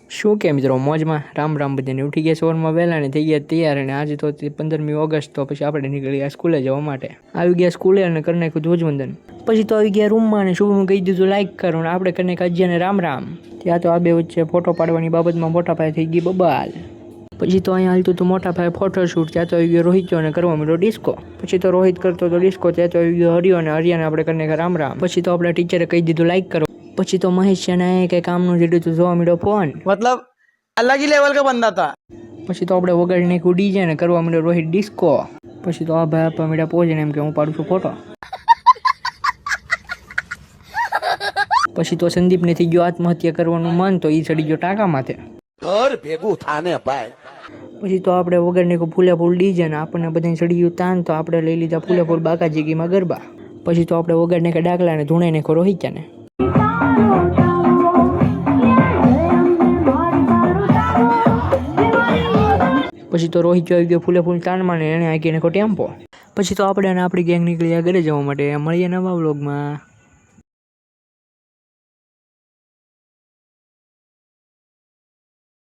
શું કે મિત્રો મોજમાં રામ રામ બધાને ઉઠી ગયા સવારમાં વહેલા ને થઈ ગયા તૈયાર અને આજે તો 15મી ઓગસ્ટ તો પછી આપણે નીકળી ગયા સ્કૂલે જવા માટે આવી ગયા સ્કૂલે અને કરી નાખ્યું ધ્વજવંદન પછી તો આવી ગયા રૂમમાં અને શુભમ કહી દીધું લાઈક કરો અને આપણે કરી નાખ્યા અજ્જાને રામ રામ ત્યાં તો આ બે વચ્ચે ફોટો પાડવાની બાબતમાં મોટા પાયે થઈ ગઈ બબાલ પછી તો અહીંયા હાલતું હતું મોટા પાયે ફોટોશૂટ ત્યાં તો આવી ગયો રોહિત અને કરવા માંડ્યો ડિસ્કો પછી તો રોહિત કરતો હતો ડિસ્કો ત્યાં તો આવી ગયો હરિયો અને હરિયાને આપણે કરી નાખ્યા રામ રામ પછી તો આપણે ટીચરે કહી દીધું લાઈક કરો પછી તો મહેશ છે કે કામનું જેટલું તો જોવા મળ્યો ફોન मतलब अलग ही लेवल का बंदा था। પછી તો આપણે વગાડી નાખ્યું ડીજે ને કરવા માંડ્યો રોહિત ડિસ્કો પછી તો આ ભાઈ આપવા માંડ્યા પહોંચીને એમ કે હું પાડું છું ફોટો પછી તો સંદીપને થઈ ગયો આત્મહત્યા કરવાનું મન તો એ ચડી ગયો ટાંકા માથે ભેગું થાને ભાઈ પછી તો આપણે વગાડી નાખ્યું ફૂલે ફૂલ ડીજે ને આપણને બધાને ચડી ગયું તાન તો આપણે લઈ લીધા ફૂલે ફૂલ બાકાજીગીમાં ગરબા પછી તો આપણે વગાડી નાખ્યા ડાકલા ને ધૂણાઈ નાખ્યો રોહિત્યાને પછી તો રોહિત આવી ગયો ફૂલે ફૂલ તાનમાં ને એને આંકી નાખો ટેમ્પો પછી તો આપણે અને આપણી ગેંગ નીકળ્યા ઘરે જવા માટે મળીએ નવા વ્લોગમાં।